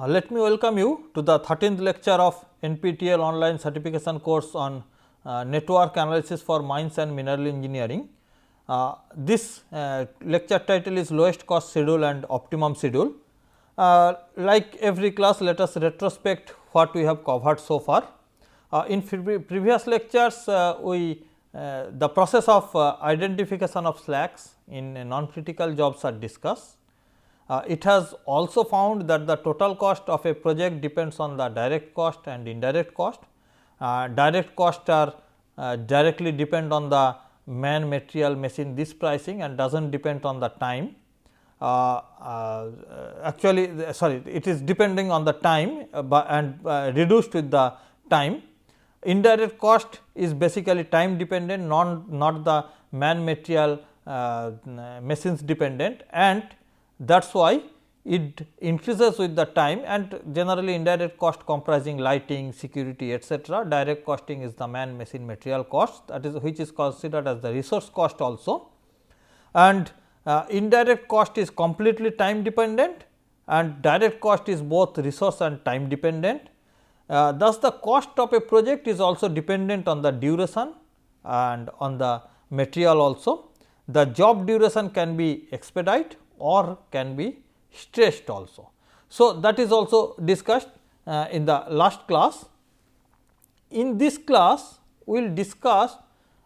Let me welcome you to the 13th lecture of NPTEL online certification course on network analysis for mines and mineral engineering. This lecture title is lowest cost schedule and optimum schedule. Like every class, let us retrospect what we have covered so far. In previous lectures, the process of identification of slacks in non-critical jobs are discussed. It has also found that the total cost of a project depends on the direct cost and indirect cost. Direct costs are directly depend on the man, material, machine, this pricing and does not depend on the time. It is depending on the time and reduced with the time. Indirect cost is basically time dependent, not the man, material, machines dependent, and that is why it increases with the time, and generally indirect cost comprising lighting, security, etc. Direct costing is the man, machine, material cost, that is which is considered as the resource cost also, and indirect cost is completely time dependent and direct cost is both resource and time dependent. Thus, the cost of a project is also dependent on the duration and on the material also. The job duration can be expedite or can be stretched also. So, that is also discussed in the last class. In this class, we will discuss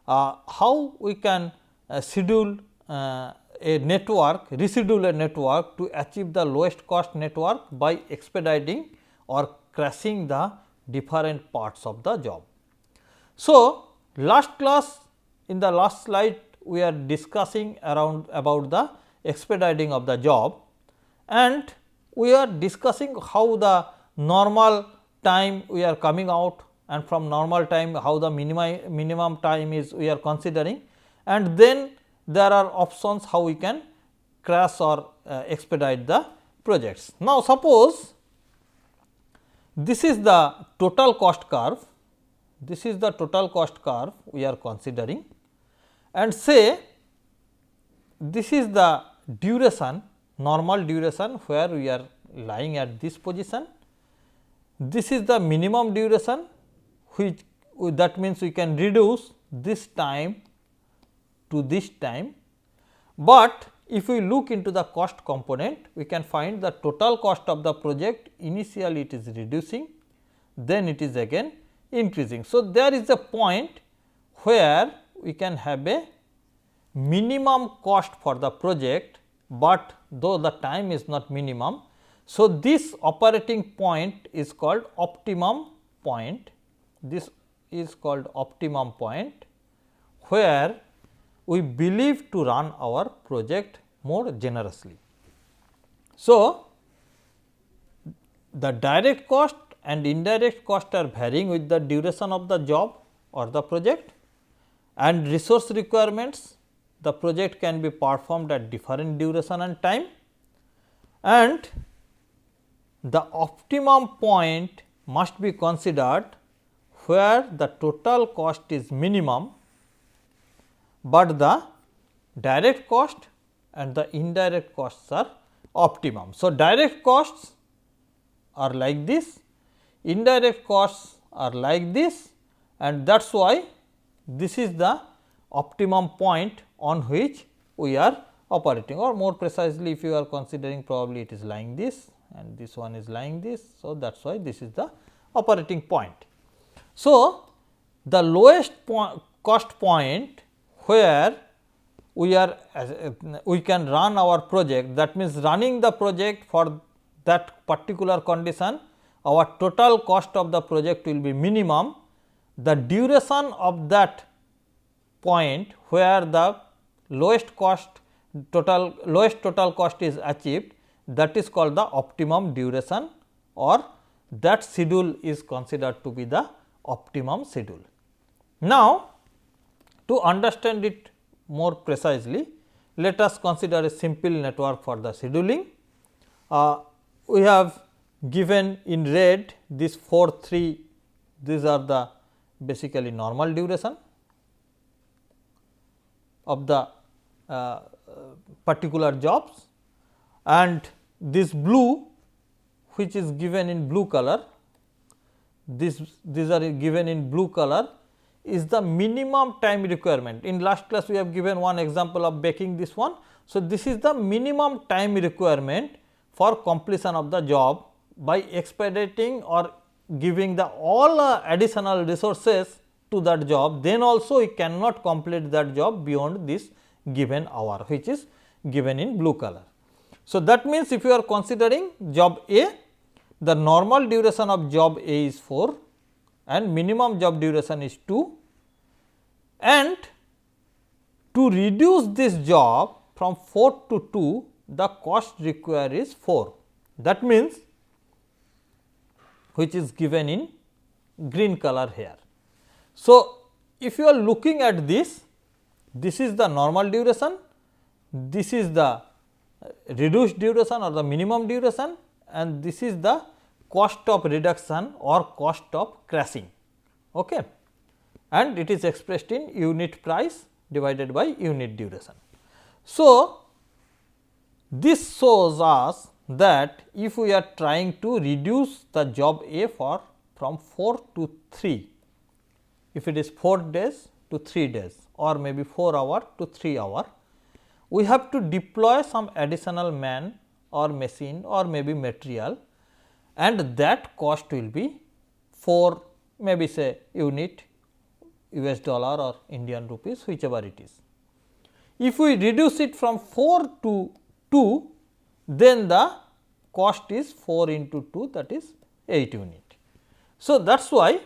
how we can schedule a network, reschedule a network to achieve the lowest cost network by expediting or crashing the different parts of the job. So, last class, in the last slide we are discussing about the expediting of the job, and we are discussing how the normal time we are coming out, and from normal time how the minimum time is we are considering, and then there are options how we can crash or expedite the projects. Now, suppose this is the total cost curve, this is the total cost curve we are considering, and say this is the duration, normal duration where we are lying at this position. This is the minimum duration, which that means we can reduce this time to this time, but if we look into the cost component, we can find the total cost of the project initially it is reducing, then it is again increasing. So, there is a point where we can have a minimum cost for the project, but though the time is not minimum. So, this operating point is called optimum point, this is called optimum point, where we believe to run our project more generously. So, the direct cost and indirect cost are varying with the duration of the job or the project, and resource requirements, the project can be performed at different duration and time, and the optimum point must be considered where the total cost is minimum, but the direct cost and the indirect costs are optimum. So, direct costs are like this, indirect costs are like this, and that is why this is the optimum point on which we are operating, or more precisely if you are considering probably it is lying this and this one is lying this. So, that is why this is the operating point. So, the lowest cost point where we can run our project, that means running the project for that particular condition, our total cost of the project will be minimum. The duration of that point where the lowest total cost is achieved, that is called the optimum duration, or that schedule is considered to be the optimum schedule. Now, to understand it more precisely, let us consider a simple network for the scheduling. We have given in red these 3, these are the basically normal duration of the particular jobs, and this blue which is given in blue color, these are given in blue color, is the minimum time requirement. In last class we have given one example of baking this one. So, this is the minimum time requirement for completion of the job by expediting or giving the all additional resources to that job, then also we cannot complete that job beyond this given hour, which is given in blue color. So, that means, if you are considering job A, the normal duration of job A is 4 and minimum job duration is 2, and to reduce this job from 4 to 2, the cost required is 4. That means, which is given in green color here. So, if you are looking at this, this is the normal duration, this is the reduced duration or the minimum duration, and this is the cost of reduction or cost of crashing, okay. And it is expressed in unit price divided by unit duration. So, this shows us that if we are trying to reduce the job A from 4 to 3, if it is 4 days to 3 days or maybe 4 hour to 3 hour, we have to deploy some additional man or machine or maybe material, and that cost will be 4, maybe say unit US dollar or Indian rupees, whichever it is. If we reduce it from 4 to 2, then the cost is 4 into 2, that is 8 unit. So, that is why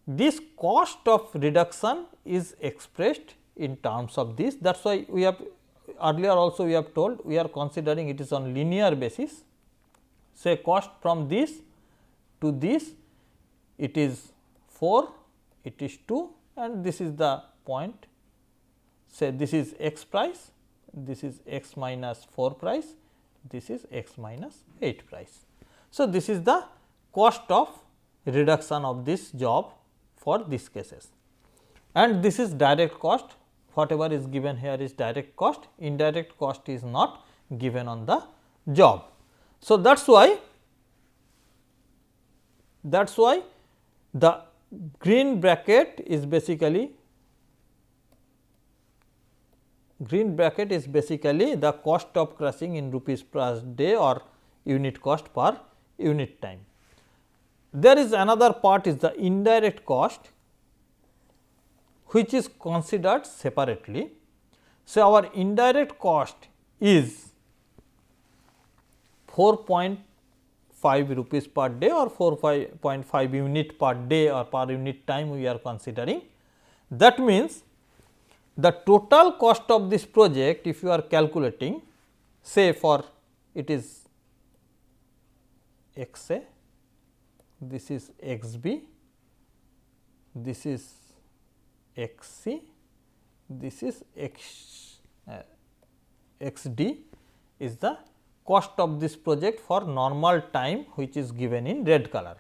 this cost of reduction is expressed in terms of this. That is why we have earlier also we have told we are considering it is on linear basis. Say cost from this to this, it is 4, it is 2, and this is the point. Say this is x price, this is x minus 4 price, this is x minus 8 price. So, this is the cost of reduction of this job for these cases, and this is direct cost. Whatever is given here is direct cost, indirect cost is not given on the job. So, that is why the green bracket is basically the cost of crushing in rupees per day or unit cost per unit time. There is another part is the indirect cost, which is considered separately. So, our indirect cost is 4.5 rupees per day or 4.5 unit per day or per unit time we are considering. That means, the total cost of this project, if you are calculating, say for it is x A, this is x B, this is x C, this is x D is the cost of this project for normal time, which is given in red color.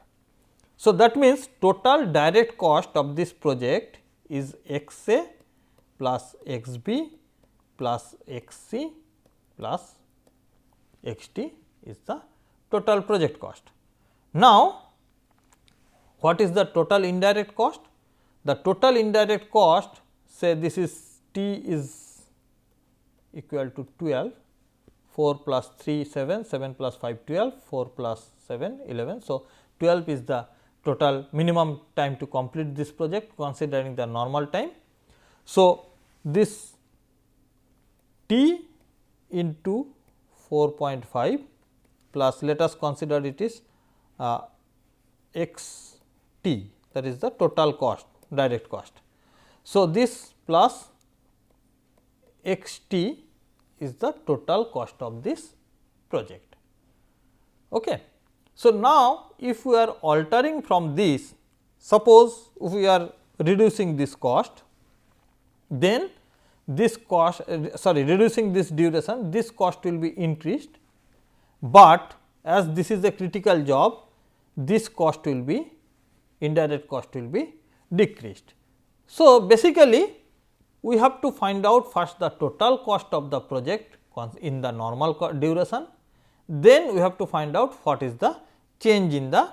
So, that means, total direct cost of this project is x A plus x B plus x C plus x D is the total project cost. Now, what is the total indirect cost? The total indirect cost, say this is T is equal to 12, 4 plus 3 7, 7 plus 5 12, 4 plus 7 11. So, 12 is the total minimum time to complete this project considering the normal time. So, this T into 4.5 plus, let us consider it is x T, that is the total cost, direct cost. So, this plus x T is the total cost of this project. Okay. So, now if we are altering from this, suppose if we are reducing this cost, then this cost reducing this duration, this cost will be increased, but as this is a critical job, this cost will be indirect cost will be decreased. So, basically we have to find out first the total cost of the project in the normal duration, then we have to find out what is the change in the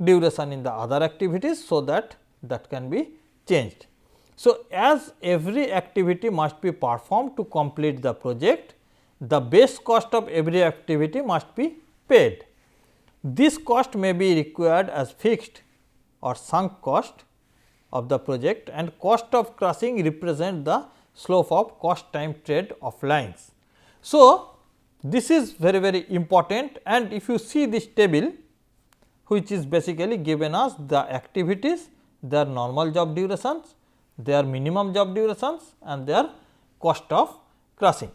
duration in the other activities, so that can be changed. So, as every activity must be performed to complete the project, the base cost of every activity must be paid. This cost may be required as fixed or sunk cost of the project, and cost of crushing represent the slope of cost time trade of lines. So, this is very important, and if you see this table, which is basically given us the activities, their normal job durations, their minimum job durations, and their cost of crushing.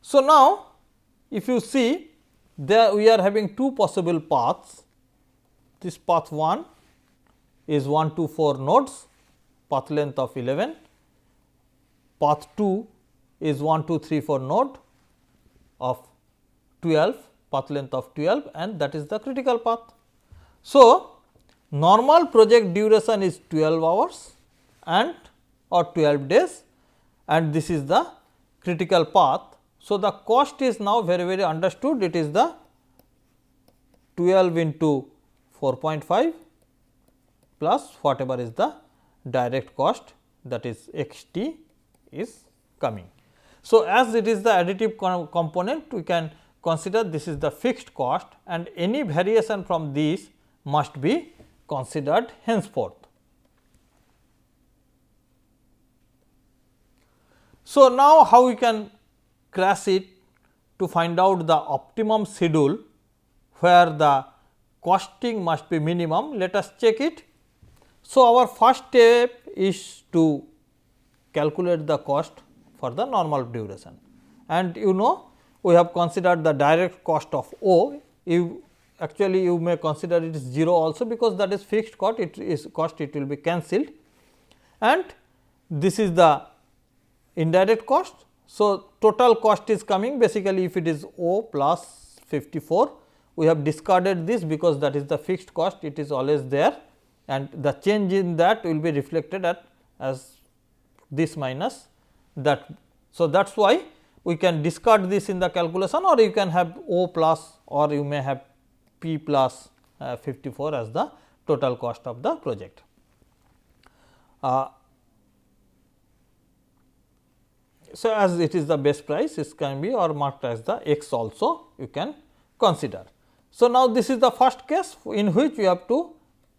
So, now if you see, there we are having two possible paths. This path 1 is 1, 2, 4 nodes, path length of 11. Path 2 is 1, 2, 3, 4 node of 12, path length of 12, and that is the critical path. So, normal project duration is 12 hours and or 12 days, and this is the critical path. So, the cost is now very understood, it is the 12 into 4.5 plus whatever is the direct cost, that is x t is coming. So, as it is the additive component, we can consider this is the fixed cost, and any variation from this must be considered henceforth. So, now how we can crash it to find out the optimum schedule where the costing must be minimum? Let us check it. So, our first step is to calculate the cost for the normal duration, and you know we have considered the direct cost of O. You actually you may consider it is 0 also, because that is fixed cost, it will be cancelled, and this is the indirect cost. So, total cost is coming basically if it is O plus 54, we have discarded this because that is the fixed cost, it is always there, and the change in that will be reflected as this minus that. So, that is why we can discard this in the calculation, or you can have O plus, or you may have P plus 54 as the total cost of the project. So, as it is the base price, it can be or marked as the x also you can consider. So, now this is the first case in which we have to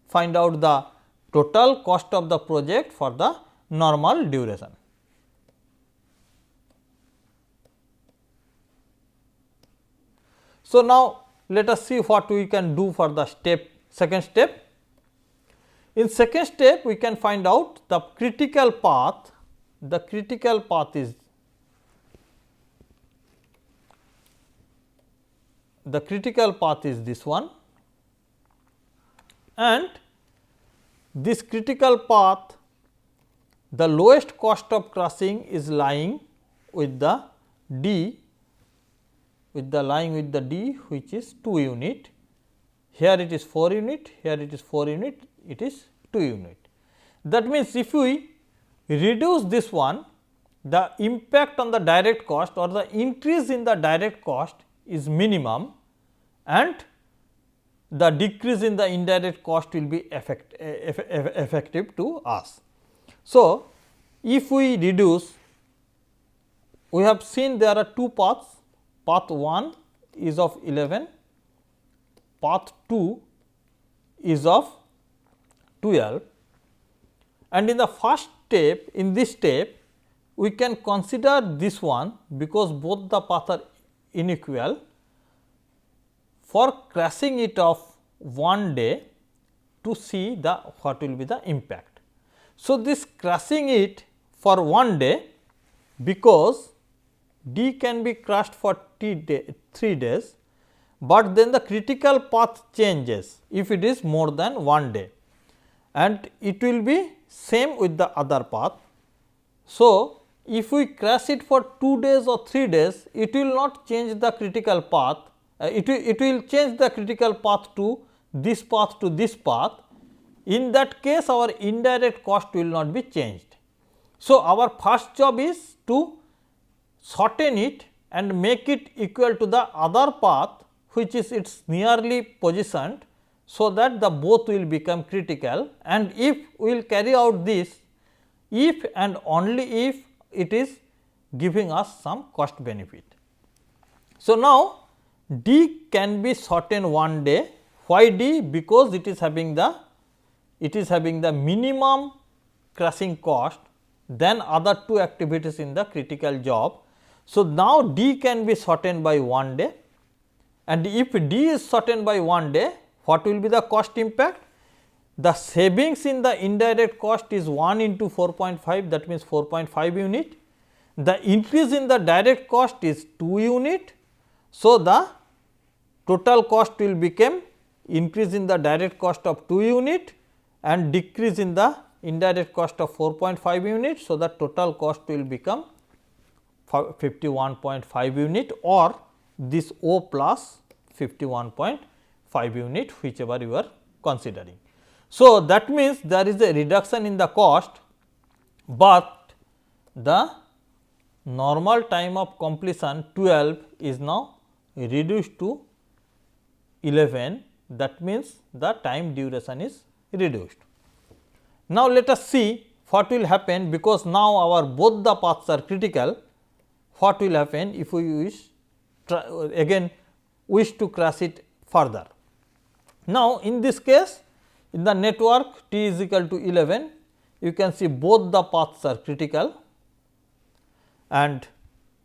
find out the total cost of the project for the normal duration. So, now let us see what we can do for the second step. In second step, we can find out the critical path. The critical path is this one, and this critical path, the lowest cost of crushing is lying with the D, D, which is 2 unit. Here it is 4 unit, here it is 4 unit, it is 2 unit. That means, if we reduce this one, the impact on the direct cost or the increase in the direct cost is minimum, and the decrease in the indirect cost will be effective to us. So, if we reduce, we have seen there are two paths. Path 1 is of 11, path 2 is of 12, and in the first step, in this step we can consider this one, because both the paths are unequal, for crashing it of 1 day to see the what will be the impact. So, this crashing it for 1 day, because D can be crushed for 3 days, but then the critical path changes if it is more than 1 day, and it will be same with the other path. So, if we crash it for 2 days or 3 days, it will not change the critical path, it will change the critical path to this path to this path. In that case, our indirect cost will not be changed. So, our first job is to shorten it and make it equal to the other path which is its nearly positioned, so that the both will become critical, and if we will carry out this if and only if it is giving us some cost benefit. So, now D can be shortened one day. Why D? Because it is having the minimum crushing cost than other two activities in the critical job. So, now D can be shortened by one day, and if D is shortened by one day, what will be the cost impact? The savings in the indirect cost is 1 into 4.5, that means 4.5 unit. The increase in the direct cost is 2 unit. So, the total cost will become increase in the direct cost of 2 unit and decrease in the indirect cost of 4.5 unit. So, the total cost will become 51.5 unit, or this O plus 51.5 unit, whichever you are considering. So, that means there is a reduction in the cost, but the normal time of completion 12 is now reduced to 11, that means the time duration is reduced. Now, let us see what will happen, because now our both the paths are critical. What will happen if we wish to crush it further. Now, in this case, in the network T is equal to 11, you can see both the paths are critical and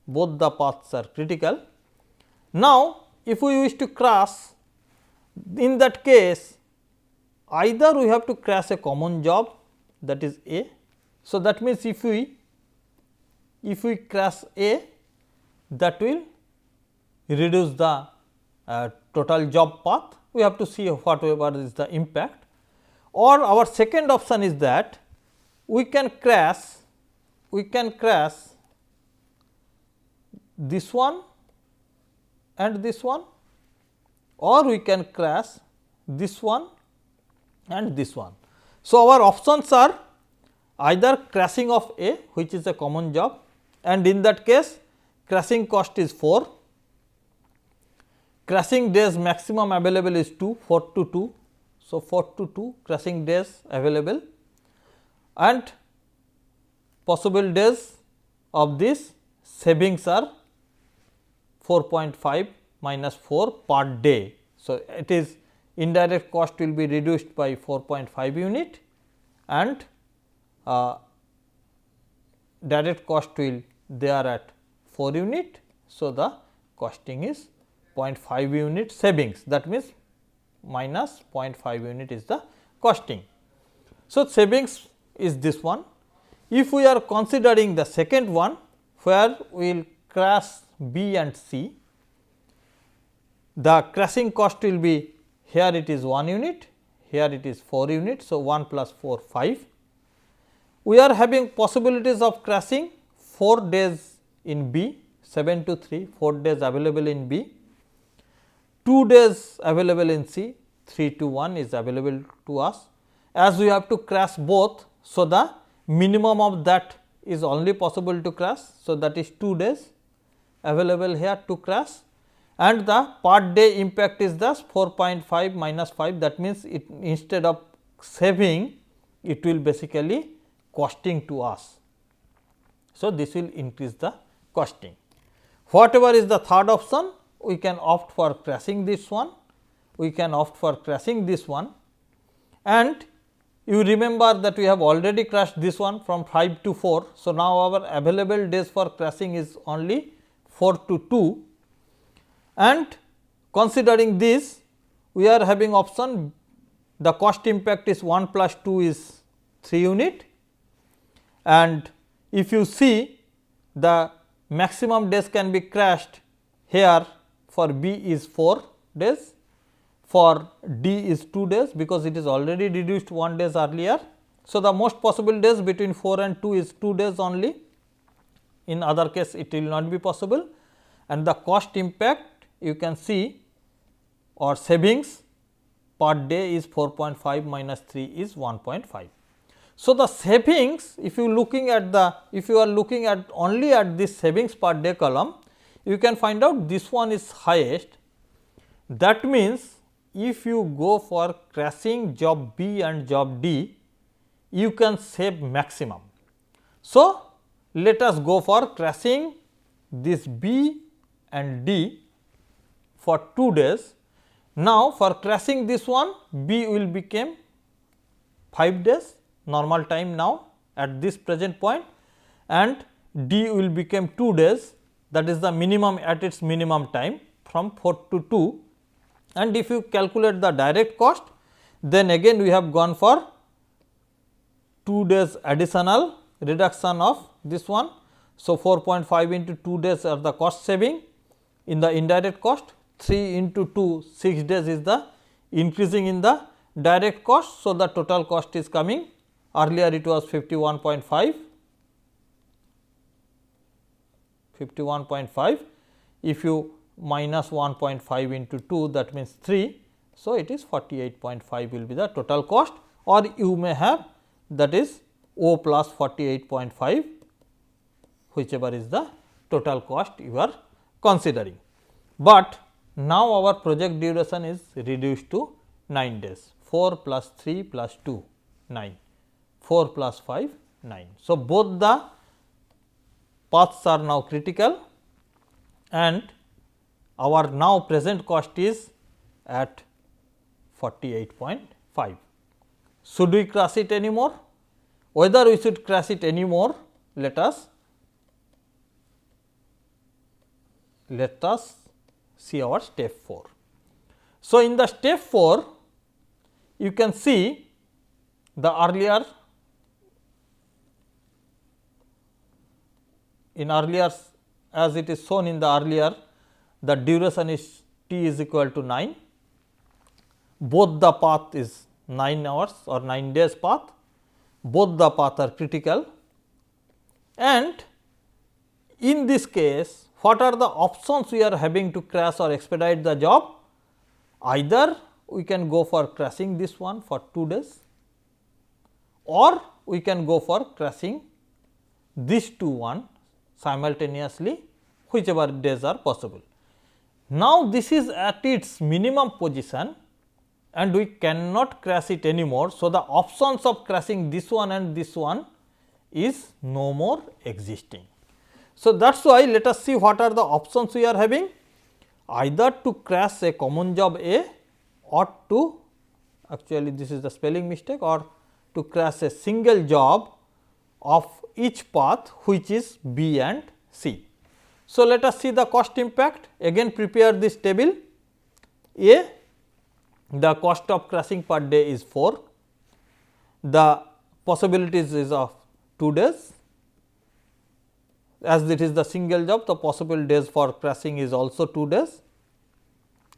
both the paths are critical. Now, if we wish to crush, in that case either we have to crush a common job, that is A. So, that means if we crush A, that will reduce the total job path. We have to see whatever is the impact, or our second option is that we can crush this one and this one, or we can crush this one and this one. So, our options are either crushing of A, which is a common job, and in that case crushing cost is 4, crushing days maximum available is 2, 4 to 2. So, 4 to 2 crushing days available, and possible days of this savings are 4.5 minus 4 per day. So, it is indirect cost will be reduced by 4.5 unit and direct cost will they are at 4 unit. So, the costing is 0.5 unit savings, that means minus 0.5 unit is the costing. So, savings is this one. If we are considering the second one, where we will crush B and C, the crushing cost will be, here it is 1 unit, here it is 4 units. So, 1 plus 4 5. We are having possibilities of crushing 4 days in B, 7 to 3, 4 days available in B, 2 days available in C, 3 to 1 is available to us. As we have to crush both, so the minimum of that is only possible to crush. So, that is 2 days available here to crush, and the per day impact is thus 4.5 minus 5, that means it instead of saving it will basically costing to us. So, this will increase the costing. Whatever is the third option, we can opt for crushing this one, we can opt for crushing this one, and you remember that we have already crushed this one from 5 to 4. So, now our available days for crushing is only 4 to 2, and considering this we are having option, the cost impact is 1 plus 2 is 3 unit, and if you see the maximum days can be crushed here for B is 4 days, for D is 2 days, because it is already reduced 1 days earlier. So, the most possible days between 4 and 2 is 2 days only, in other case it will not be possible, and the cost impact you can see or savings per day is 4.5 minus 3 is 1.5. So, the savings, if you are looking at only at this savings per day column, you can find out this one is highest. That means, if you go for crashing job B and job D, you can save maximum. So, let us go for crashing this B and D for 2 days. Now, for crashing this one, B will become 5 days normal time now at this present point, and D will become 2 days, that is the minimum at its minimum time from 4 to 2. And if you calculate the direct cost, then again we have gone for 2 days additional reduction of this one. So, 4.5 into 2 days are the cost saving in the indirect cost, 3 into 2 6 days is the increasing in the direct cost. So, the total cost is coming, earlier it was 51.5. If you minus 1.5 into 2, that means 3. So, it is 48.5 will be the total cost, or you may have that is O plus 48.5, whichever is the total cost you are considering. But now our project duration is reduced to 9 days, 4 plus 3 plus 2, 9, 4 plus 5, 9. So, both the paths are now critical, and our now present cost is at 48.5. Should we crush it anymore? Whether we should crush it anymore, let us see our step 4. So, in the step 4, you can see the earlier as it is shown in the earlier, the duration is T is equal to 9, both the path is 9 hours or 9 days path, both the path are critical, and in this case what are the options we are having to crash or expedite the job? Either we can go for crashing this one for 2 days, or we can go for crashing these two one simultaneously, whichever days are possible. Now, this is at its minimum position and we cannot crash it anymore. So, the options of crashing this one and this one is no more existing. So, that is why let us see what are the options we are having, either to crash a common job A, or to, actually this is the spelling mistake, or to crash a single job of each path which is B and C. So, let us see the cost impact. Again prepare this table. A, the cost of crashing per day is 4, the possibilities is of 2 days, as it is the single job, the possible days for crashing is also 2 days,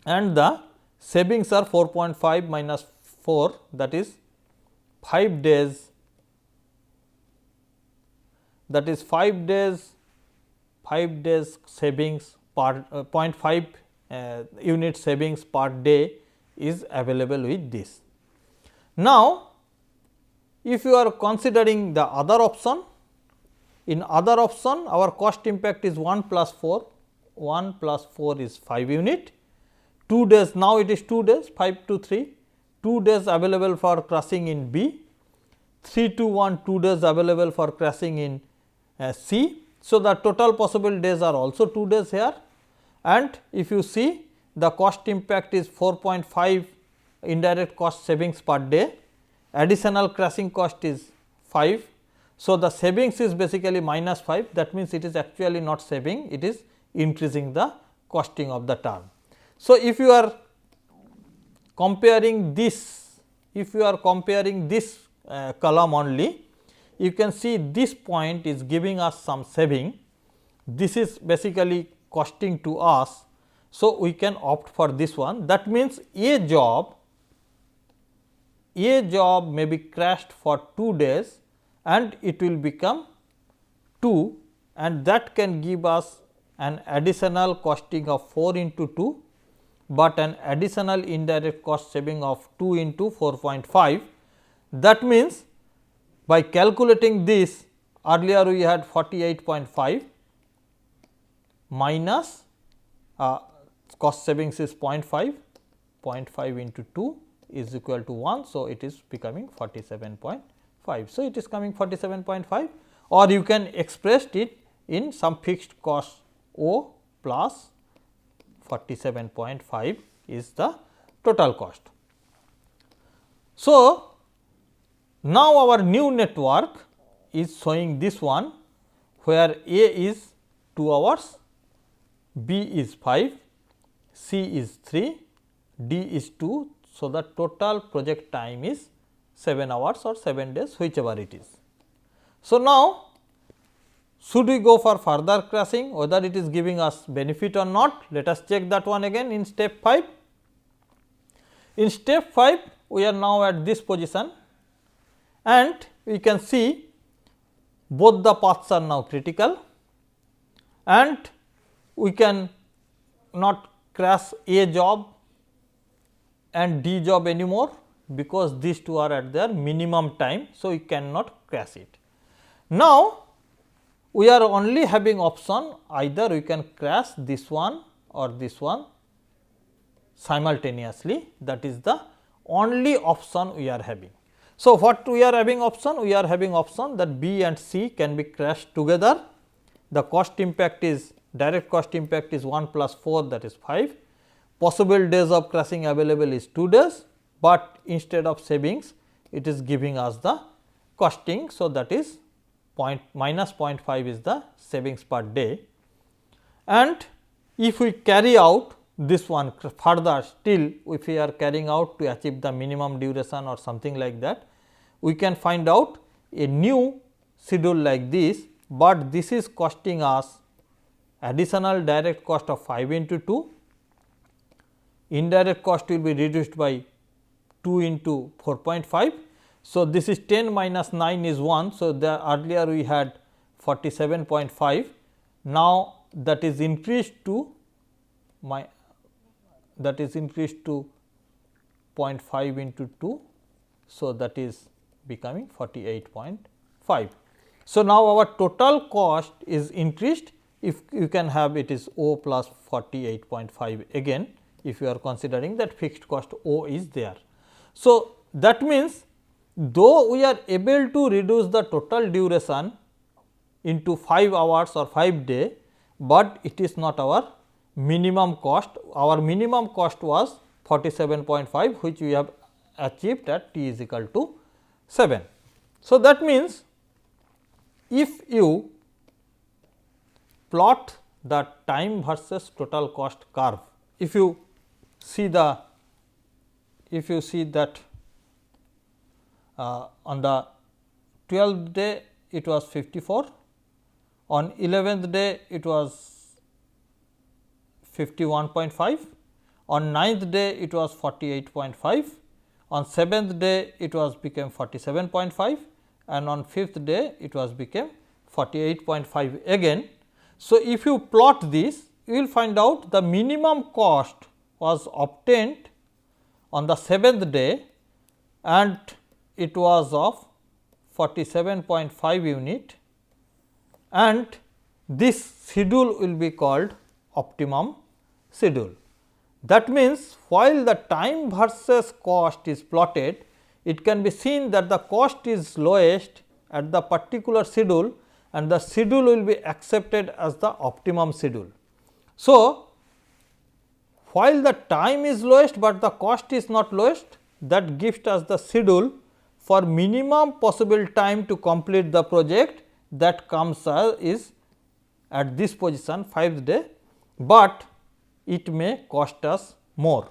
and the savings are 4.5 minus 4, that is 5 days, that is 5 days savings per 0.5 unit savings per day is available with this. Now, if you are considering the other option, in other option our cost impact is 1 plus 4, 1 plus 4 is 5 unit, 2 days, now it is 2 days, 5 to 3, 2 days available for crushing in B, 3 to 1, 2 days available for crushing in C. So, the total possible days are also 2 days here, and if you see the cost impact is 4.5 indirect cost savings per day, additional crushing cost is 5. So, the savings is basically minus 5, that means it is actually not saving, it is increasing the costing of the term. So, if you are comparing this, column only, you can see this point is giving us some saving, this is basically costing to us. So, we can opt for this one, that means a job may be crashed for 2 days and it will become 2, and that can give us an additional costing of 4 into 2, but an additional indirect cost saving of 2 into 4.5. That means, by calculating this, earlier we had 48.5 minus cost savings is 0.5, 0.5 into 2 is equal to 1. So, it is becoming 47.5. So, it is coming 47.5, or you can express it in some fixed cost O plus 47.5 is the total cost. So, now our new network is showing this one, where A is 2 hours, B is 5, C is 3, D is 2. So, the total project time is 7 hours or 7 days, whichever it is. So, now should we go for further crashing, whether it is giving us benefit or not? Let us check that one again in step 5. In step 5, we are now at this position, and we can see both the paths are now critical, and we can not crash A job and D job anymore, because these two are at their minimum time. So, we cannot crash it. Now, we are only having option, either we can crash this one or this one simultaneously, that is the only option we are having. So, what we are having option? We are having option that B and C can be crashed together. The cost impact is, direct cost impact is 1 plus 4, that is 5. Possible days of crashing available is 2 days, but instead of savings it is giving us the costing. So, that is minus 0.5 is the savings per day, and if we carry out this one further, still if we are carrying out to achieve the minimum duration or something like that, we can find out a new schedule like this, but this is costing us additional direct cost of 5 into 2, indirect cost will be reduced by 2 into 4.5. So, this is 10 minus 9 is 1. So, the earlier we had 47.5, now that is increased to 0.5 into 2. So, that is becoming 48.5. So, now our total cost is increased, if you can have it is O plus 48.5 again, if you are considering that fixed cost O is there. So, that means though we are able to reduce the total duration into 5 hours or 5 days, but it is not our minimum cost. Our minimum cost was 47.5, which we have achieved at t is equal to 7. So, that means if you plot the time versus total cost curve, if you see that on the 12th day it was 54, on 11th day it was 51.5, on 9th day it was 48.5, on 7th day it was became 47.5, and on 5th day it was became 48.5 again. So, if you plot this, you will find out the minimum cost was obtained on the 7th day, and it was of 47.5 unit, and this schedule will be called optimum schedule. That means, while the time versus cost is plotted, it can be seen that the cost is lowest at the particular schedule, and the schedule will be accepted as the optimum schedule. So, while the time is lowest, but the cost is not lowest, that gives us the schedule for minimum possible time to complete the project, that comes is at this position 5th day, but it may cost us more.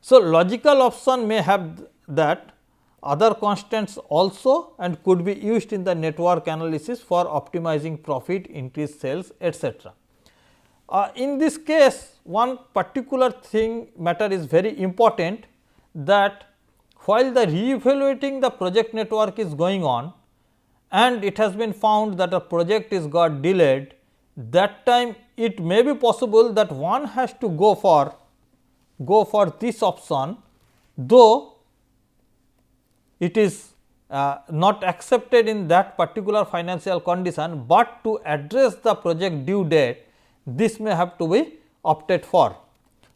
So, logical option may have that other constants also, and could be used in the network analysis for optimizing profit, increase sales, etc. In this case, one particular matter is very important, that while the re-evaluating the project network is going on, and it has been found that a project is got delayed, that time it may be possible that one has to go for this option, though it is not accepted in that particular financial condition, but to address the project due date, this may have to be opted for.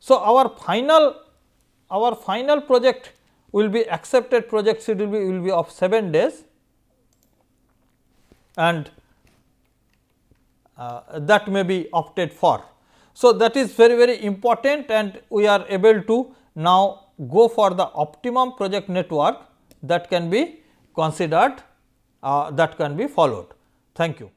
So, our final project will be accepted project schedule will be of 7 days, and that may be opted for. So, that is very important, and we are able to now go for the optimum project network that can be considered, that can be followed. Thank you.